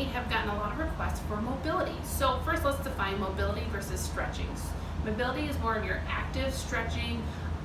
have gotten a lot of requests for mobility. So first let's define mobility versus stretching. Mobility is more of your active stretching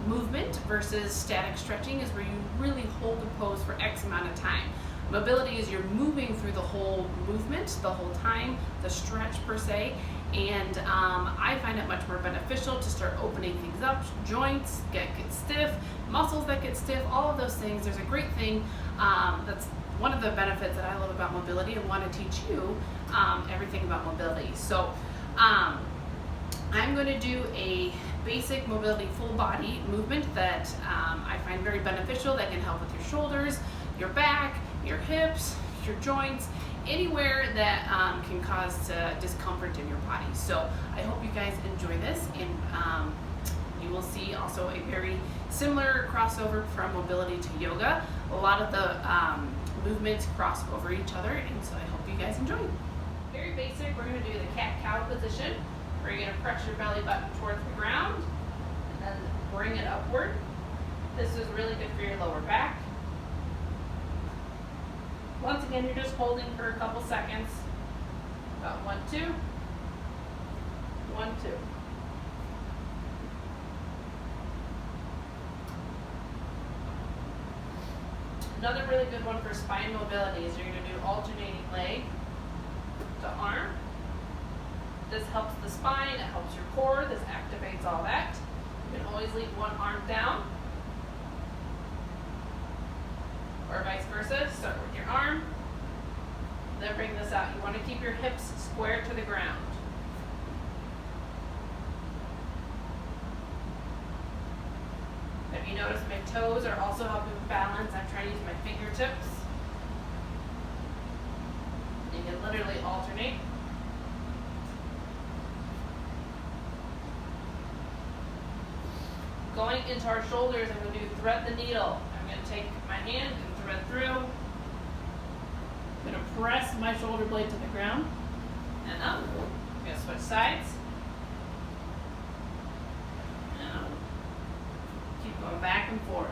movement versus static stretching is where you really hold the pose for X amount of time. Mobility is you're moving through the whole movement the whole time, the stretch per se, and I find it much more beneficial to start opening things up, joints get stiff, muscles that get stiff, all of those things. There's a great thing that's one of the benefits that I love about mobility and want to teach you everything about mobility. So I'm going to do a basic mobility full body movement that I find very beneficial that can help with your shoulders, your back, your hips, your joints, anywhere that can cause discomfort in your body. So I hope you guys enjoy this, and you will see also a very similar crossover from mobility to yoga. A lot of the movements cross over each other, and so I hope you guys enjoy. Very basic, we're going to do the cat-cow position, where you're going to press your belly button towards the ground and then bring it upward. This is really good for your lower back. Once again, you're just holding for a couple seconds. About 1, 2. 1, 2. Another really good one for spine mobility is you're going to do alternating leg to arm. This helps the spine, it helps your core, this activates all that. You can always leave one arm down, or vice versa. Start with your arm, then bring this out. You want to keep your hips square to the ground. If you notice my toes are also helping with balance, I'm trying to use my fingertips. You can literally alternate. Going into our shoulders, I'm going to do thread the needle. I'm going to take my hand and thread through. I'm going to press my shoulder blade to the ground and up. I'm going to switch sides. And up. Keep going back and forth.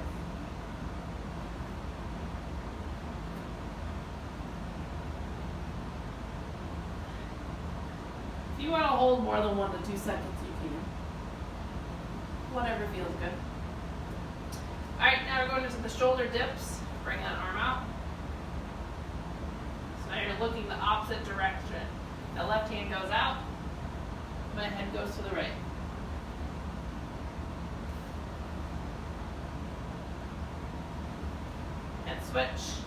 If you want to hold more than 1 to 2 seconds, you can. Whatever feels good. Alright, now we're going into the shoulder dips. Bring that arm out. So now you're looking the opposite direction. The left hand goes out, my head goes to the right. And switch.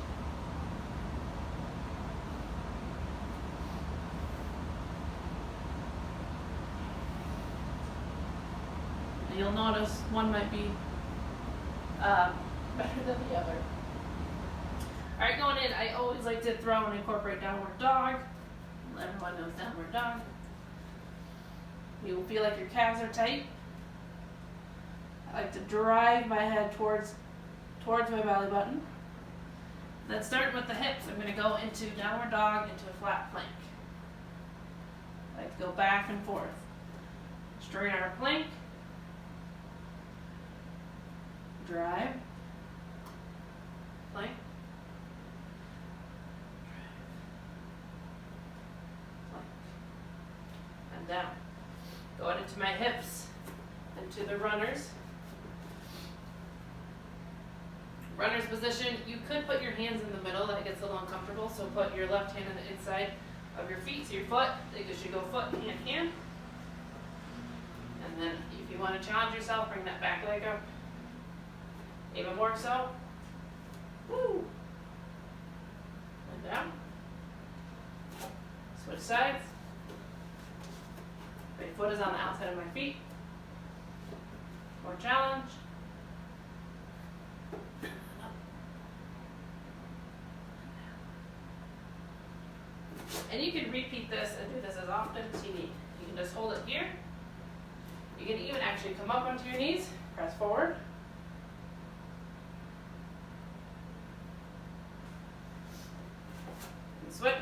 You'll notice one might be better than the other. Alright, going in, I always like to throw and incorporate downward dog. Everyone knows downward dog. You will feel like your calves are tight. I like to drive my head towards my belly button. Then starting with the hips, I'm going to go into downward dog, into a flat plank. I like to go back and forth. Straight arm plank. Drive, plank, plank, and down. Going into my hips, into the runners. Runner's position, you could put your hands in the middle, that gets a little uncomfortable, so put your left hand on the inside of your feet, so your foot, you should go foot, hand, hand. And then if you want to challenge yourself, bring that back leg up. Even more so. Woo! And down. Switch sides. My foot is on the outside of my feet. More challenge. And you can repeat this and do this as often as you need. You can just hold it here. You can even actually come up onto your knees, press forward. Switch.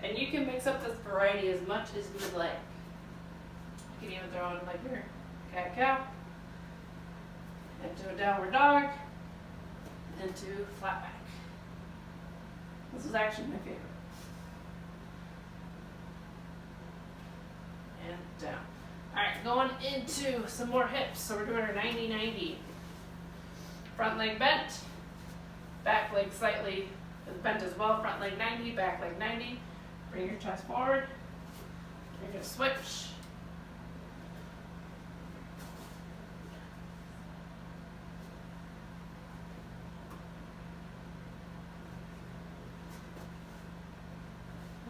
And you can mix up this variety as much as you would like. You can even throw in like your cat-cow. And into a downward dog, into flat back. This is actually my favorite. And down. Alright, going into some more hips. So we're doing our 90-90. Front leg bent, back leg slightly bent as well. Front leg 90, back leg 90. Bring your chest forward. You're going to switch.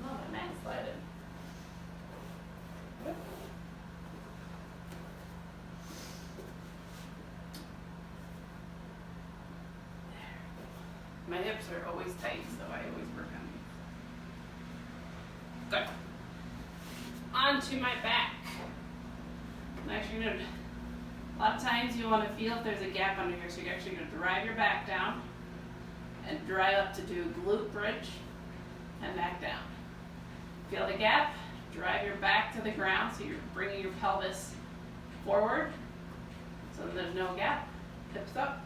Oh, my mat slided. Good. My hips are always tight, so I always work on these. Good. Onto my back. Actually, a lot of times you want to feel if there's a gap under here, so you're actually going to drive your back down and drive up to do glute bridge and back down. Feel the gap, drive your back to the ground, so you're bringing your pelvis forward so that there's no gap. Hips up,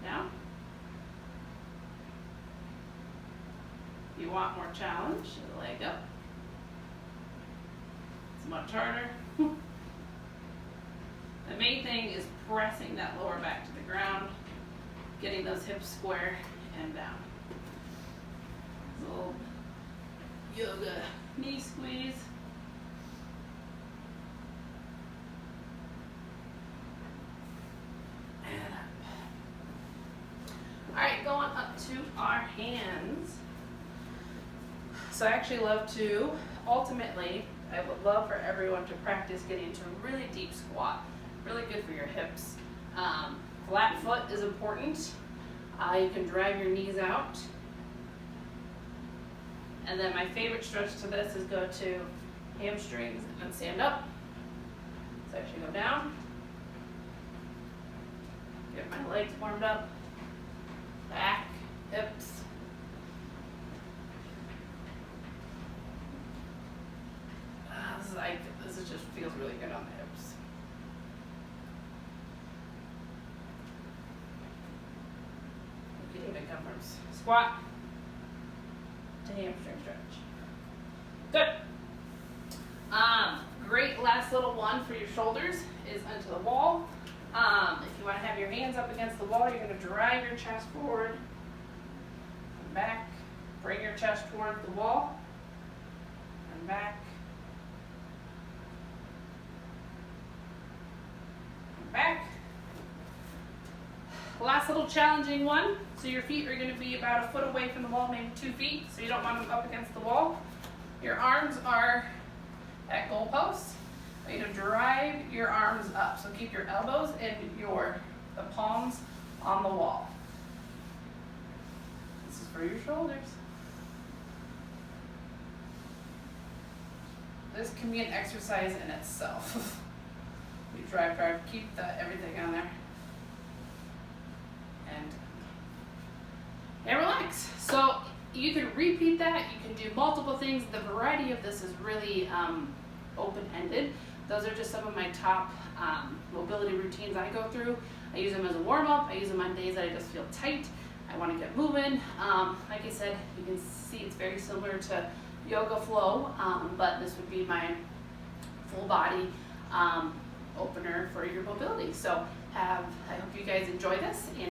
down. If you want more challenge, the leg up. It's much harder. The main thing is pressing that lower back to the ground, getting those hips square and down. It's a little yoga knee squeeze. And up. Alright, going up to our hands. So I actually love to, ultimately, I would love for everyone to practice getting into a really deep squat. Really good for your hips. Flat foot is important. You can drive your knees out. And then my favorite stretch to this is go to hamstrings and stand up. So actually go down. Get my legs warmed up. Back, hips. This just feels really good on the hips. You can even come from squat to hamstring stretch. Good. Great last little one for your shoulders is onto the wall. If you want to have your hands up against the wall, you're going to drive your chest forward and back. Bring your chest toward the wall and back. Back. Last little challenging one. So your feet are going to be about a foot away from the wall, maybe 2 feet, so you don't want them up against the wall. Your arms are at goalposts. I want you to drive your arms up. So keep your elbows and the palms on the wall. This is for your shoulders. This can be an exercise in itself. You drive, keep everything on there. And relax. So you can repeat that, you can do multiple things. The variety of this is really open-ended. Those are just some of my top mobility routines I go through. I use them as a warm-up. I use them on days that I just feel tight. I want to get moving. Like I said, you can see it's very similar to yoga flow, but this would be my full body opener for your mobility. So I hope you guys enjoy this.